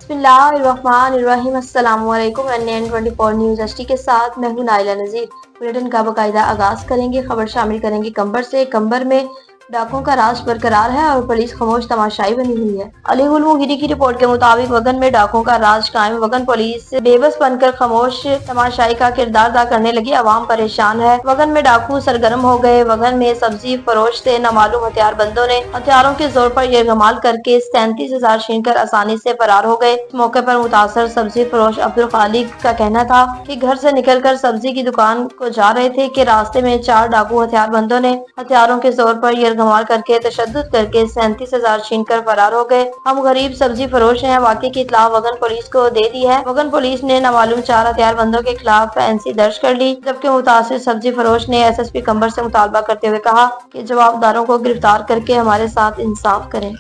بسم اللہ الرحمن الرحیم۔ السلام علیکم۔ NN24 نیوز ایچ ڈی کے ساتھ میں ہوں نائلہ نذیر۔ بلیٹن کا باقاعدہ آغاز کریں گے۔ خبر شامل کریں گے کمبر سے۔ کمبر میں ڈاکوں کا راز برقرار ہے اور پولیس خاموش تماشائی بنی ہوئی ہے۔ علی گل مغیری کی رپورٹ کے مطابق وگن میں ڈاکوں کا راز قائم۔ وگن پولیس بے بس بن کر خاموش تماشائی کا کردار ادا کرنے لگی۔ عوام پریشان ہے۔ وگن میں ڈاکو سرگرم ہو گئے۔ وگن میں سبزی فروش سے نامعلوم ہتھیار بندوں نے ہتھیاروں کے زور پر یرغمال کر کے 37,000 چھین کر آسانی سے فرار ہو گئے۔ اس موقع پر متاثر سبزی فروش عبدالخالق کا کہنا تھا کہ گھر سے نکل کر سبزی کی دکان کو جا رہے تھے کہ راستے میں 4 ڈاکو ہتھیار بندوں نے ہتھیاروں کے زور پر یرغمال کر کے تشدد کر کے 37,000 چھین کر فرار ہو گئے۔ ہم غریب سبزی فروش ہیں۔ واقعے کی اطلاع وگن پولیس کو دے دی ہے۔ وگن پولیس نے نامعلوم 4 ہتھیار بندوں کے خلاف NC درج کر لی، جبکہ متاثر سبزی فروش نے SSP کمبر سے مطالبہ کرتے ہوئے کہا کہ جوابداروں کو گرفتار کر کے ہمارے ساتھ انصاف کریں۔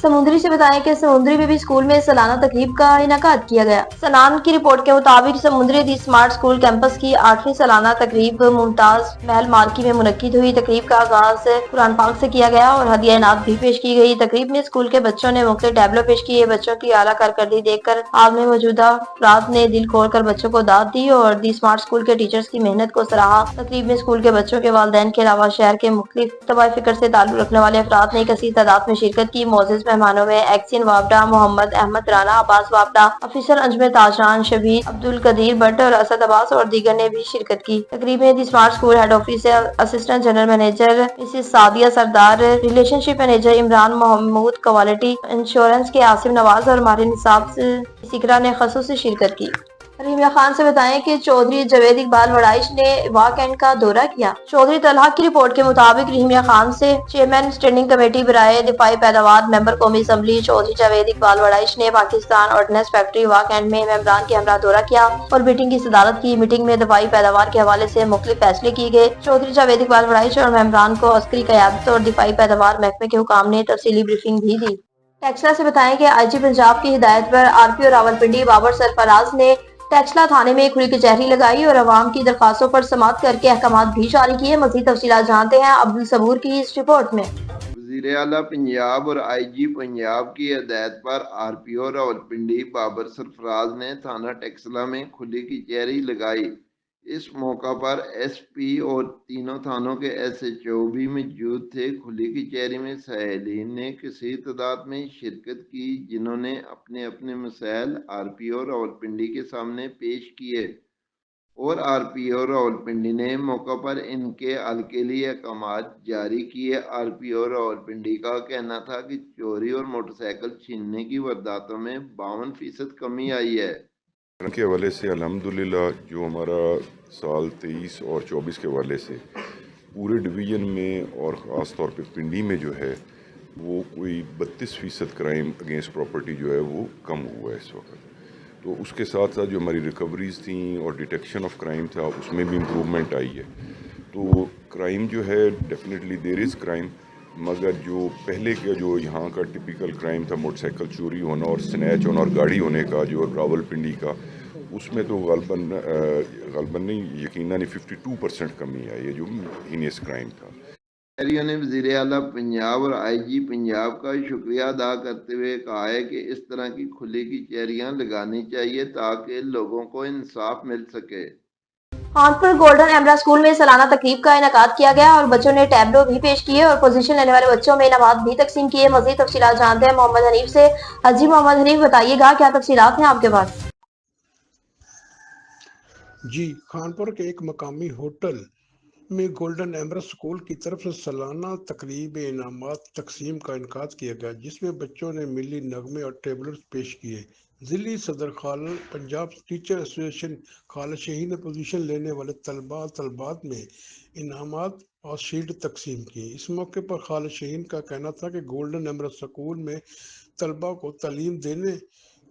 سمندری سے بتائیں کہ سمندری میں بھی اسکول میں سالانہ تقریب کا انعقاد کیا گیا۔ سنان کی رپورٹ کے مطابق سمندری دی اسمارٹ اسکول کیمپس کی 8ویں سالانہ تقریب ممتاز محل مارکی میں منعقد ہوئی۔ تقریب کا آغاز قرآن پاک سے کیا گیا اور ہدیہ انعام بھی پیش کی گئی۔ تقریب میں اسکول کے بچوں نے مختلف ٹیبلو پیش کیے۔ بچوں کی اعلیٰ کارکردگی دیکھ کر عالم میں موجودہ افراد نے دل کھول کر بچوں کو داد دی اور دی اسمارٹ اسکول کے ٹیچرز کی محنت کو سراہا۔ تقریب میں اسکول کے بچوں کے والدین کے علاوہ شہر کے مختلف طبع فکر سے تعلق رکھنے والے افراد نے کثیر تعداد میں شرکت کی۔ معزز مہمانوں میں ایکسین وابڈا محمد احمد رانا، عباس وابڈا، افیسر انجمن تاجران شبیر عبدالقدیر بٹ اور اسد عباس اور دیگر نے بھی شرکت کی۔ تقریب میں the smart school head office سے assistant general manager Mrs Sadia Sardar, relationship manager Imran Mahmood, quality insurance کے عاصم نواز اور ماہر نصاب سکرا نے خصوصی شرکت کی۔ رحیمیہ خان سے بتائیں کہ چودھری جاوید اقبال وڑائچ نے واک اینڈ کا دورہ کیا۔ چودھری طلحہ کی رپورٹ کے مطابق رحیمیہ خان سے چیئرمین اسٹینڈنگ کمیٹی برائے دفاعی پیداوار ممبر قومی اسمبلی چودھری جاوید اقبال وڑائچ نے Pakistan ordnance factory walk and میں ممبران کے ہمراہ دورہ کیا اور میٹنگ کی صدارت کی۔ میٹنگ میں دفاعی پیداوار کے حوالے سے مختلف فیصلے کیے گئے۔ چودھری جاوید اقبال وڑائچ اور ممبران کو عسکری قیادت اور دفاعی پیداوار محکمے کے حکام نے تفصیلی بریفنگ بھی دی۔ ٹیکسلا سے بتائیں کہ IG پنجاب کی ہدایت پر RPO راولپنڈی بابر سرفراز نے ٹیکسلا تھانے میں کھلی کچہری لگائی اور عوام کی درخواستوں پر سماعت کر کے احکامات بھی جاری کیے۔ مزید تفصیلات جانتے ہیں عبدالصبور کی اس رپورٹ میں۔ وزیر اعلیٰ پنجاب اور IG پنجاب کی ہدایت پر RPO راولپنڈی بابر سرفراز نے تھانہ ٹیکسلا میں کھلی کچہری لگائی۔ اس موقع پر SP اور تینوں تھانوں کے SHO بھی موجود تھے۔ کھلی کچہری میں سائلین نے کثیر تعداد میں شرکت کی، جنہوں نے اپنے اپنے مسائل RPO راولپنڈی کے سامنے پیش کیے اور RPO راولپنڈی نے موقع پر ان کے حل کے لیے احکامات جاری کیے۔ RPO راولپنڈی کا کہنا تھا کہ چوری اور موٹر سائیکل چھیننے کی وارداتوں میں 52% کمی آئی ہے۔ کے حوالے سے الحمدللہ جو ہمارا سال 23 اور 24 کے حوالے سے پورے ڈویژن میں اور خاص طور پہ پنڈی میں جو ہے وہ کوئی 32% کرائم اگینسٹ پراپرٹی جو ہے وہ کم ہوا ہے اس وقت۔ تو اس کے ساتھ ساتھ جو ہماری ریکوریز تھیں اور ڈیٹیکشن آف کرائم تھا اس میں بھی امپرومنٹ آئی ہے۔ تو کرائم جو ہے ڈیفینیٹلی دیر از کرائم، مگر جو پہلے کا جو یہاں کا ٹپیکل کرائم تھا موٹر سائیکل چوری ہونا اور سنیچ ہونا اور گاڑی ہونے کا جو راولپنڈی کا، اس میں تو غالباً نہیں یقیناً 52% کمی آئی ہے جو ہینیس کرائم تھا۔ شہریوں نے وزیر اعلیٰ پنجاب اور IG پنجاب کا شکریہ ادا کرتے ہوئے کہا ہے کہ اس طرح کی کھلی کچہریاں لگانی چاہیے تاکہ لوگوں کو انصاف مل سکے۔ خانپور گولڈن ایمرا اسکول میں سالانہ تقریب کا انعقاد کیا گیا اور بچوں نے ٹیبلو بھی پیش کیے اور پوزیشن لینے والے بچوں میں انعامات بھی تقسیم کیے۔ مزید تفصیلات جانتے ہیں محمد حنیف سے۔ حاجی محمد حنیف بتائیے گا کیا تفصیلات ہیں آپ کے پاس؟ جی، خانپور کے ایک مقامی ہوٹل میں گولڈن ایمرا اسکول کی طرف سے سالانہ تقریب انعامات تقسیم کا انعقاد کیا گیا، جس میں بچوں نے ملی نغمے اور ٹیبلٹس پیش کیے۔ ضلعی صدر پنجاب ٹیچر ایسوسی ایشن خالد شاہین نے پوزیشن لینے والے طلبات میں انعامات اور شیلڈ تقسیم کی۔ اس موقع پر خالد شاہین کا کہنا تھا کہ گولڈن ایمرا اسکول میں طلباء کو تعلیم دینے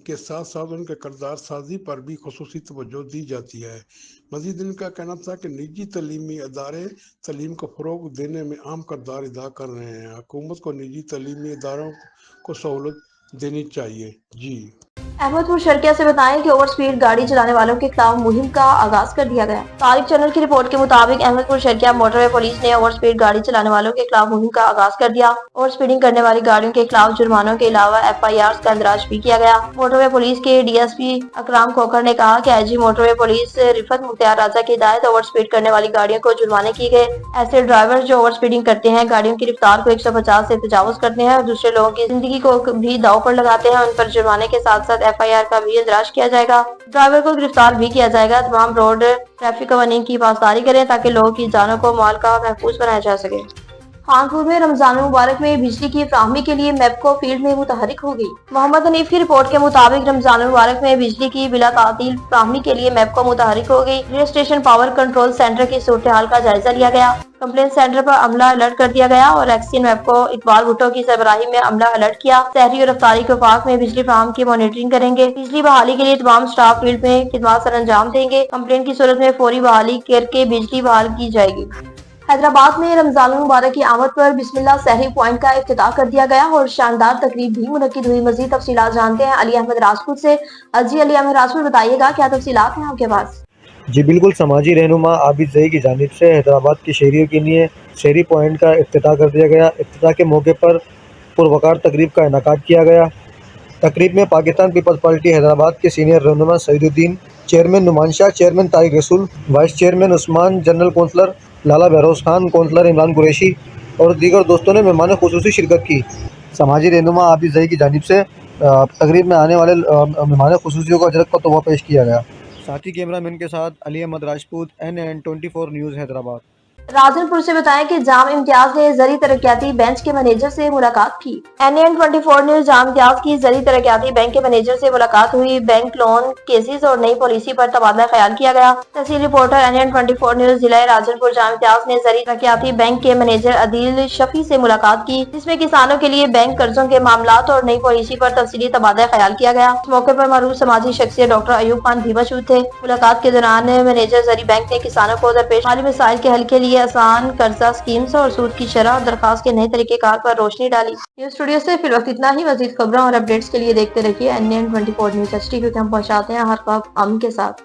کے ساتھ ساتھ ان کے کردار سازی پر بھی خصوصی توجہ دی جاتی ہے۔ مزید ان کا کہنا تھا کہ نجی تعلیمی ادارے تعلیم کو فروغ دینے میں اہم کردار ادا کر رہے ہیں۔ حکومت کو نجی تعلیمی اداروں کو سہولت دینی چاہیے۔ جی احمدپور شرکیہ سے بتائیں کہ اوور سپیڈ گاڑی چلانے والوں کے خلاف مہم کا آغاز کر دیا گیا۔ تاریخ چینل کی رپورٹ کے مطابق احمدپور شرکیہ موٹر وے پولیس نے اوور سپیڈ گاڑی چلانے والوں کے خلاف مہم کا آغاز کر دیا۔ اوور سپیڈنگ کرنے والی گاڑیوں کے خلاف جرمانوں کے علاوہ FIRs کا اندراج بھی کیا گیا۔ موٹر وے پولیس کے DSP اکرام کھوکھر نے کہا کہ IG موٹر وے پولیس رفعت مختار راجہ کی ہدایت اوور سپیڈ کرنے والی گاڑیوں کو جرمانے کیے گئے۔ ایسے ڈرائیور جو اوور سپیڈنگ کرتے ہیں، گاڑیوں کی رفتار کو 150 سے تجاوز کرتے ہیں اور دوسرے لوگوں کی زندگی کو بھی داؤ پر لگاتے ہیں، ان پر جرمانے کے ساتھ ساتھ FIR کا بھی اندراج کیا جائے گا۔ ڈرائیور کو گرفتار بھی کیا جائے گا۔ تمام روڈ ٹریفک قوانین کی پاسداری کریں تاکہ لوگوں کی جانوں کو مال کا محفوظ بنایا جا سکے۔ خانپور میں رمضان المبارک میں بجلی کی فراہمی کے لیے میپکو فیلڈ میں متحرک ہوگی۔ محمد حنیف کی رپورٹ کے مطابق رمضان المبارک میں بجلی کی بلا تعطیل فراہمی کے لیے میپکو متحرک ہو گئی۔ Rail station power control centre کی صورتحال کا جائزہ لیا گیا۔ کمپلین سینٹر پر عملہ الرٹ کر دیا گیا اور ایکسین میپکو اقبال بھٹو کی سربراہی میں عملہ الرٹ کیا۔ سحری اور افطاری کے اوقات میں بجلی فراہم کی مانیٹرنگ کریں گے۔ بجلی بحالی کے لیے تمام سٹاف فیلڈ میں خدمات سر انجام دیں گے۔ کمپلین کی صورت میں فوری بحالی کر کے بجلی بحال کی جائے گی۔ حیدرآباد میں رمضان المبارک کی آمد پر بسم اللہ سحری پوائنٹ کا افتتاح کر دیا گیا اور شاندار تقریب بھی منعقد ہوئی۔ مزید تفصیلات جانتے ہیں علی احمد راجپوت سے۔ جی علی احمد راجپوت، بتائیے گا کیا تفصیلات ہیں آپ کے پاس؟ جی بالکل، سماجی رہنما عابد زئی کی جانب سے حیدرآباد کے شہریوں کے لیے شہری پوائنٹ کا افتتاح کر دیا گیا۔ افتتاح کے موقع پر پروقار تقریب کا انعقاد کیا گیا۔ تقریب میں پاکستان پیپلز پارٹی حیدرآباد کے سینئر رہنما سعید الدین، چیئرمین نعمان شاہ، چیئرمین طارق رسول، وائس چیئرمین عثمان، جنرل کونسلر لالا بہروز خان، کونسلر عمران قریشی اور دیگر دوستوں نے مہمان خصوصی شرکت کی۔ سماجی رہنما عابد زئی کی جانب سے تقریب میں آنے والے مہمان خصوصیوں کو اجرت کا تحفہ پیش کیا گیا۔ ساتھی کیمرہ مین کے ساتھ علی احمد راجپوت، NN24 نیوز حیدرآباد۔ راجن پور سے بتائیں کہ جام امتیاز نے زرعی ترقیاتی بینچ کے مینیجر سے ملاقات کی۔ NN24 نیوز جام امتیاز کی زرعی ترقیاتی بینک کے مینیجر سے ملاقات ہوئی۔ بینک لون کیسز اور نئی پالیسی پر تبادلہ خیال کیا گیا۔ تحصیل رپورٹر NN24 نیوز ضلع راجن پور جام امتیاز نے زرعی ترقیاتی بینک کے مینیجر عدیل شفیع سے ملاقات کی، جس میں کسانوں کے لیے بینک قرضوں کے معاملات اور نئی پالیسی پر تفصیلی تبادلہ خیال کیا گیا۔ اس موقع پر معروف سماجی شخصیت ڈاکٹر ایوب خان بھی موجود تھے۔ ملاقات کے دوران مینیجر زرعی بینک نے کسانوں کو درپیش مالی مسائل کے حل کے لیے آسان قرضہ اسکیمز اور سود کی شرح اور درخواست کے نئے طریقہ کار پر روشنی ڈالی۔ نیوز اسٹوڈیو سے فی الوقت اتنا ہی۔ مزید خبروں اور اپڈیٹس کے لیے دیکھتے رہیے NN24 نیوز HD، کیونکہ ہم پہنچاتے ہیں ہر وقت امن کے ساتھ۔